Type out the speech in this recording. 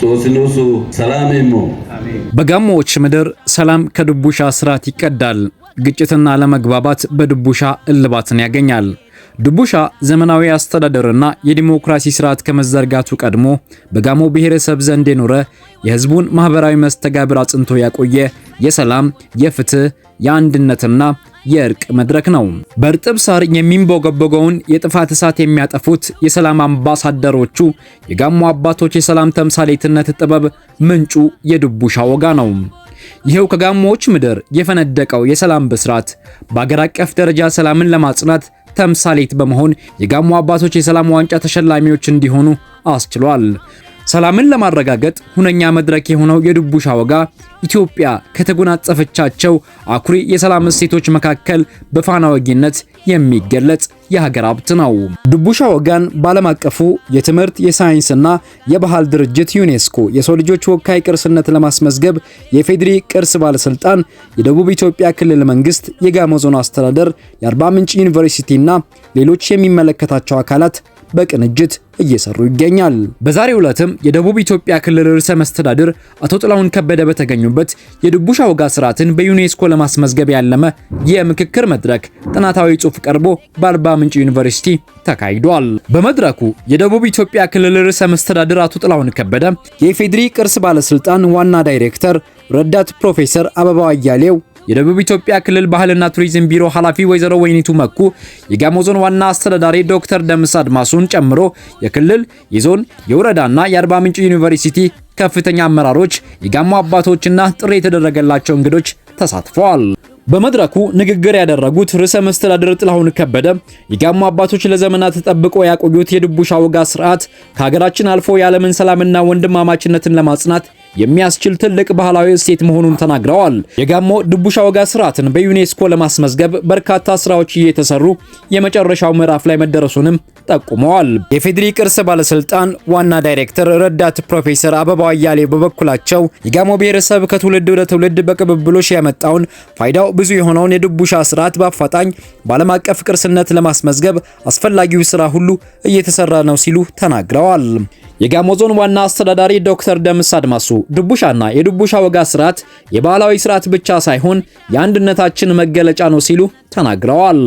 ሶስኑሱ ሰላሜሞ በጋሞዎች ምድር ሰላም ከድቡሻ ስርዓት ይቀዳል። ግጭትና ለመግባባት በድቡሻ እልባትን ያገኛል። ድቡሻ ዘመናዊ አስተዳደርና የዲሞክራሲ ስርዓት ከመዘርጋቱ ቀድሞ በጋሞ ብሔረሰብ ዘንድ የኖረ የህዝቡን ማህበራዊ መስተጋብር አጽንቶ ያቆየ የሰላም፣ የፍትህ፣ የአንድነትና የእርቅ መድረክ ነው። በርጥብ ሳር የሚንቦገቦገውን የጥፋት እሳት የሚያጠፉት የሰላም አምባሳደሮቹ የጋሞ አባቶች የሰላም ተምሳሌትነት ጥበብ ምንጩ የድቡሻ ወጋ ነው። ይሄው ከጋሞዎች ምድር የፈነደቀው የሰላም ብስራት በአገር አቀፍ ደረጃ ሰላምን ለማጽናት ተምሳሌት በመሆን የጋሞ አባቶች የሰላም ዋንጫ ተሸላሚዎች እንዲሆኑ አስችሏል። ሰላምን ለማረጋገጥ ሁነኛ መድረክ የሆነው የድቡሻ ወጋ ኢትዮጵያ ከተጎናጸፈቻቸው አኩሪ የሰላም እሴቶች መካከል በፋና ወጊነት የሚገለጽ የሀገር ሀብት ነው። ድቡሻ ወጋን በዓለም አቀፉ የትምህርት የሳይንስና የባህል ድርጅት ዩኔስኮ የሰው ልጆች ወካይ ቅርስነት ለማስመዝገብ የፌዴሪ ቅርስ ባለስልጣን፣ የደቡብ ኢትዮጵያ ክልል መንግስት፣ የጋሞ ዞን አስተዳደር፣ የአርባ ምንጭ ዩኒቨርሲቲና ሌሎች የሚመለከታቸው አካላት በቅንጅት እየሰሩ ይገኛል። በዛሬው ዕለትም የደቡብ ኢትዮጵያ ክልል ርዕሰ መስተዳድር አቶ ጥላሁን ከበደ በተገኙበት የድቡሻ ወጋ ስርዓትን በዩኔስኮ ለማስመዝገብ ያለመ የምክክር መድረክ ጥናታዊ ጽሑፍ ቀርቦ በአርባ ምንጭ ዩኒቨርሲቲ ተካሂዷል። በመድረኩ የደቡብ ኢትዮጵያ ክልል ርዕሰ መስተዳድር አቶ ጥላሁን ከበደ፣ የፌዴሪ ቅርስ ባለስልጣን ዋና ዳይሬክተር ረዳት ፕሮፌሰር አበባው አያሌው፣ የደቡብ ኢትዮጵያ ክልል ባህልና ቱሪዝም ቢሮ ኃላፊ ወይዘሮ ወይኒቱ መኩ፣ የጋሞ ዞን ዋና አስተዳዳሪ ዶክተር ደምስ አድማሱን ጨምሮ የክልል፣ የዞን፣ የወረዳና የአርባ ምንጭ ዩኒቨርሲቲ ከፍተኛ አመራሮች፣ የጋሞ አባቶችና ጥሪ የተደረገላቸው እንግዶች ተሳትፈዋል። በመድረኩ ንግግር ያደረጉት ርዕሰ መስተዳድር ጥላሁን ከበደ የጋሞ አባቶች ለዘመናት ተጠብቆ ያቆዩት የድቡሻ ወጋ ስርዓት ከሀገራችን አልፎ የዓለምን ሰላምና ወንድማማችነትን ለማጽናት የሚያስችል ትልቅ ባህላዊ እሴት መሆኑን ተናግረዋል። የጋሞ ድቡሻ ወጋ ስርዓትን በዩኔስኮ ለማስመዝገብ በርካታ ስራዎች እየተሰሩ የመጨረሻው ምዕራፍ ላይ መደረሱንም ጠቁመዋል። የፌዴሪ ቅርስ ባለስልጣን ዋና ዳይሬክተር ረዳት ፕሮፌሰር አበባው አያሌው በበኩላቸው የጋሞ ብሔረሰብ ከትውልድ ወደ ትውልድ በቅብብሎሽ ያመጣውን ፋይዳው ብዙ የሆነውን የድቡሻ ስርዓት በአፋጣኝ በዓለም አቀፍ ቅርስነት ለማስመዝገብ አስፈላጊው ስራ ሁሉ እየተሰራ ነው ሲሉ ተናግረዋል። የጋሞ ዞን ዋና አስተዳዳሪ ዶክተር ደምስ አድማሱ ድቡሻና የድቡሻ ወጋ ስርዓት የባህላዊ ስርዓት ብቻ ሳይሆን የአንድነታችን መገለጫ ነው ሲሉ ተናግረዋል።